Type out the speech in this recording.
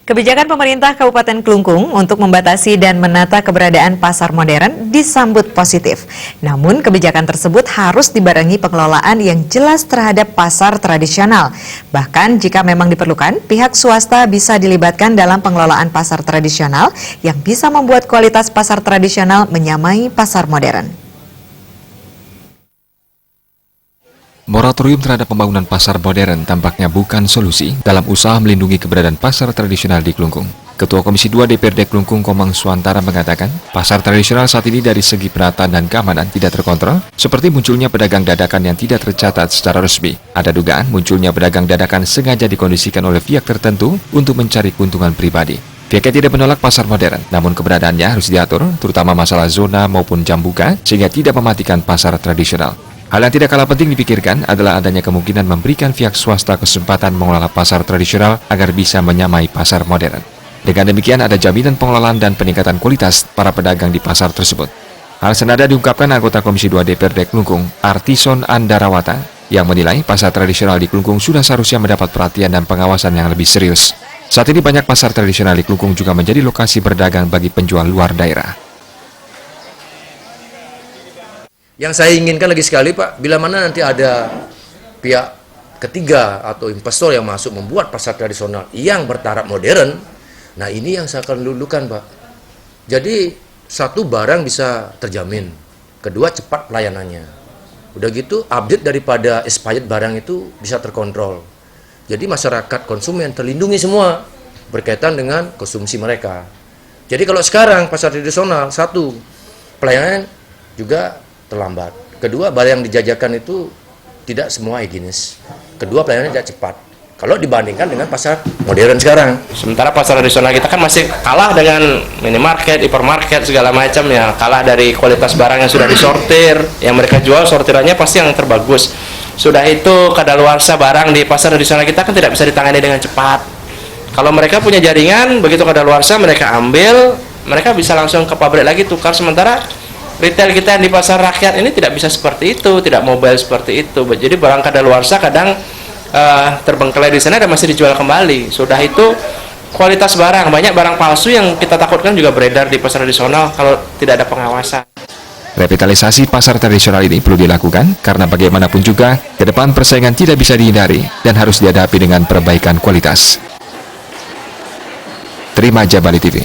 Kebijakan pemerintah Kabupaten Klungkung untuk membatasi dan menata keberadaan pasar modern disambut positif. Namun, kebijakan tersebut harus dibarengi pengelolaan yang jelas terhadap pasar tradisional. Bahkan jika memang diperlukan, pihak swasta bisa dilibatkan dalam pengelolaan pasar tradisional yang bisa membuat kualitas pasar tradisional menyamai pasar modern. Moratorium terhadap pembangunan pasar modern tampaknya bukan solusi dalam usaha melindungi keberadaan pasar tradisional di Klungkung. Ketua Komisi 2 DPRD Klungkung Komang Suantara mengatakan, pasar tradisional saat ini dari segi penataan dan keamanan tidak terkontrol, seperti munculnya pedagang dadakan yang tidak tercatat secara resmi. Ada dugaan munculnya pedagang dadakan sengaja dikondisikan oleh pihak tertentu untuk mencari keuntungan pribadi. Pihaknya tidak menolak pasar modern, namun keberadaannya harus diatur, terutama masalah zona maupun jam buka, sehingga tidak mematikan pasar tradisional. Hal yang tidak kalah penting dipikirkan adalah adanya kemungkinan memberikan pihak swasta kesempatan mengelola pasar tradisional agar bisa menyamai pasar modern. Dengan demikian ada jaminan pengelolaan dan peningkatan kualitas para pedagang di pasar tersebut. Hal senada diungkapkan anggota Komisi 2 DPRD Klungkung, Artison Andarawata, yang menilai pasar tradisional di Klungkung sudah seharusnya mendapat perhatian dan pengawasan yang lebih serius. Saat ini banyak pasar tradisional di Klungkung juga menjadi lokasi berdagang bagi penjual luar daerah. Yang saya inginkan lagi sekali Pak, bila mana nanti ada pihak ketiga atau investor yang masuk membuat pasar tradisional yang bertaraf modern, nah ini yang saya akan dulukan Pak. Jadi satu, barang bisa terjamin, kedua cepat pelayanannya, udah gitu update daripada expired barang itu bisa terkontrol. Jadi masyarakat konsumen terlindungi semua berkaitan dengan konsumsi mereka. Jadi kalau sekarang pasar tradisional, satu, pelayanan juga terlambat. Kedua, barang yang dijajakan itu tidak semua higienis. Kedua, pelayanannya tidak cepat. Kalau dibandingkan dengan pasar modern sekarang. Sementara pasar tradisional kita kan masih kalah dengan minimarket, hipermarket, segala macam ya. Kalah dari kualitas barang yang sudah disortir. Yang mereka jual sortirannya pasti yang terbagus. Sudah itu kadaluarsa barang di pasar tradisional kita kan tidak bisa ditangani dengan cepat. Kalau mereka punya jaringan, begitu kadaluarsa mereka ambil, mereka bisa langsung ke pabrik lagi tukar. Sementara retail kita yang di pasar rakyat ini tidak bisa seperti itu, tidak mobile seperti itu. Jadi barang kadaluarsa kadang terbengkelai di sana dan masih dijual kembali. Sudah itu kualitas barang, banyak barang palsu yang kita takutkan juga beredar di pasar tradisional kalau tidak ada pengawasan. Revitalisasi pasar tradisional ini perlu dilakukan karena bagaimanapun juga ke depan persaingan tidak bisa dihindari dan harus dihadapi dengan perbaikan kualitas. Terima Jabali TV.